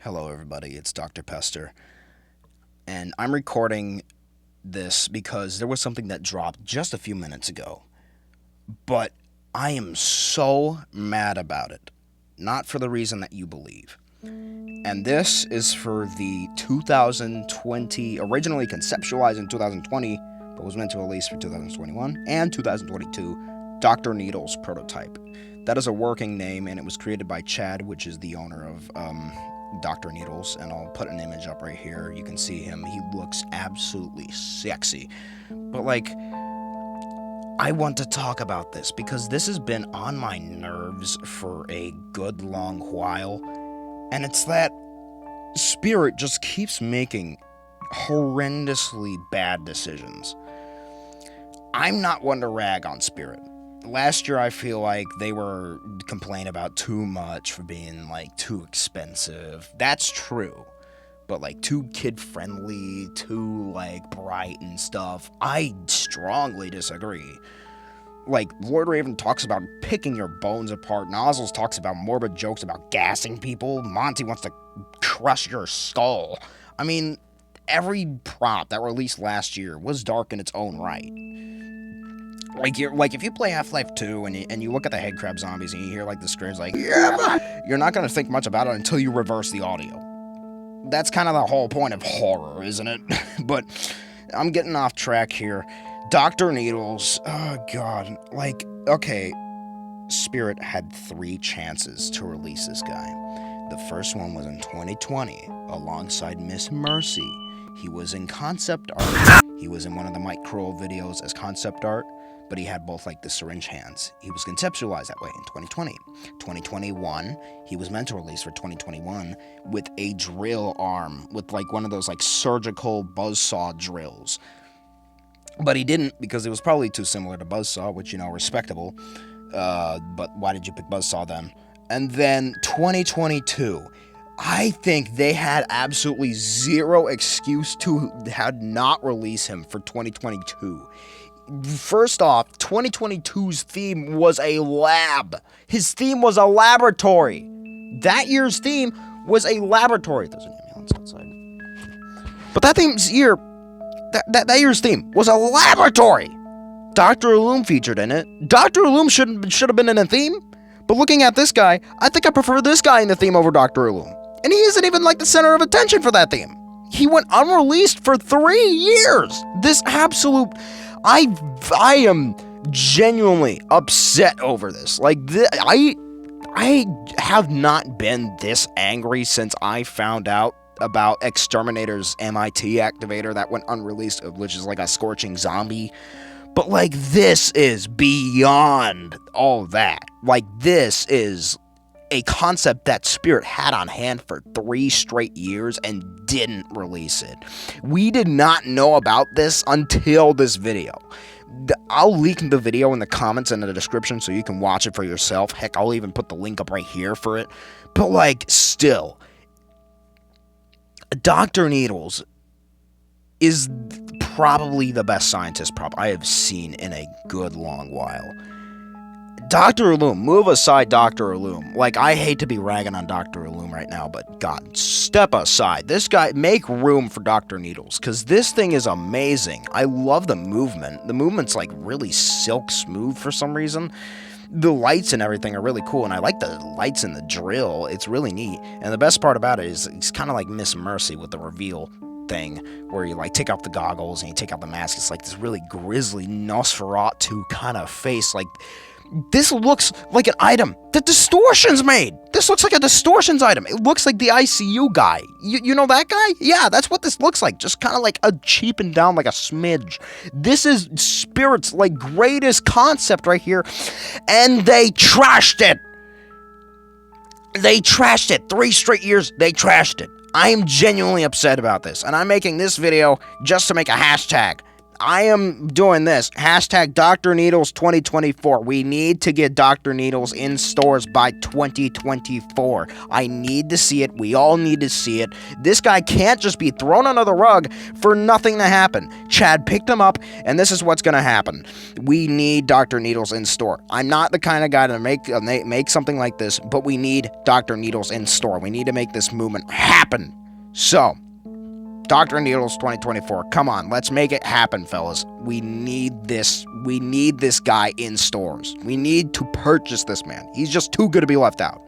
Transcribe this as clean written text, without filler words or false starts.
Hello, everybody. It's Dr. Pester, and I'm recording this because there was something that dropped just a few minutes ago. But I am so mad about it, not for the reason that you believe. And this is for the 2020, originally conceptualized in 2020, but was meant to release for 2021 and 2022, Dr. Needles prototype. That is a working name, and it was created by Chad, which is the owner of Dr. Needles, and I'll put an image up right here. You can see him. He looks absolutely sexy. But, I want to talk about this because this has been on my nerves for a good long while, and it's that Spirit just keeps making horrendously bad decisions. I'm not one to rag on Spirit. Last year, I feel like they were complaining about too much for being, too expensive. That's true. But, too kid-friendly, too, bright and stuff. I strongly disagree. Lord Raven talks about picking your bones apart. Nozzles talks about morbid jokes about gassing people. Monty wants to crush your skull. I mean, every prop that released last year was dark in its own right. If you play Half-Life 2 and you look at the headcrab zombies and you hear the screams yeah, you're not going to think much about it until you reverse the audio. That's kind of the whole point of horror, isn't it? But I'm getting off track here. Dr. Needles, oh god, okay, Spirit had 3 chances to release this guy. The first one was in 2020, alongside Miss Mercy. He was in concept art. He was in one of the Mike Kroll videos as concept art, but he had both the syringe hands. He was conceptualized that way in 2020. 2021, he was meant to release for 2021 with a drill arm, with one of those surgical buzzsaw drills. But he didn't, because it was probably too similar to buzzsaw, which, respectable. But why did you pick buzzsaw then? And then 2022, I think they had absolutely zero excuse to had not release him for 2022. First off, 2022's theme was a lab. His theme was a laboratory. That year's theme was a laboratory. There's an ambulance outside. But that year's theme was a laboratory. Dr. Loom featured in it. Dr. Loom should have been in a theme. But looking at this guy, I think I prefer this guy in the theme over Dr. Loom. And he isn't even the center of attention for that theme. He went unreleased for 3 years. This absolute... I am genuinely upset over this. I have not been this angry since I found out about Exterminator's MIT activator that went unreleased, which is a scorching zombie. But this is beyond all that. This is a concept that Spirit had on hand for 3 straight years and didn't release it. We did not know about this until this video. I'll link the video in the comments and in the description so you can watch it for yourself. Heck, I'll even put the link up right here for it. But still, Dr. Needles is probably the best scientist prop I have seen in a good long while. Dr. Loom, move aside Dr. Loom. I hate to be ragging on Dr. Loom right now, but God, step aside. This guy, make room for Dr. Needles, because this thing is amazing. I love the movement. The movement's really silk smooth for some reason. The lights and everything are really cool, and I like the lights in the drill. It's really neat. And the best part about it is it's kind of like Miss Mercy with the reveal thing, where you take off the goggles and you take out the mask. It's this really grisly Nosferatu kind of face. This looks like an item that Distortion's made. This looks like a Distortion's item. It looks like the ICU guy. You know that guy? Yeah, that's what this looks like. Just kind of a cheapened down, a smidge. This is Spirit's greatest concept right here, and they trashed it. They trashed it. 3 straight years, they trashed it. I am genuinely upset about this, and I'm making this video just to make a hashtag. I am doing this. Hashtag Dr. Needles 2024. We need to get Dr. Needles in stores by 2024. I need to see it. We all need to see it. This guy can't just be thrown under the rug for nothing to happen. Chad picked him up, and this is what's going to happen. We need Dr. Needles in store. I'm not the kind of guy to make something like this, but we need Dr. Needles in store. We need to make this movement happen. So, Dr. Needles 2024, come on, let's make it happen, fellas. We need this. We need this guy in stores. We need to purchase this man. He's just too good to be left out.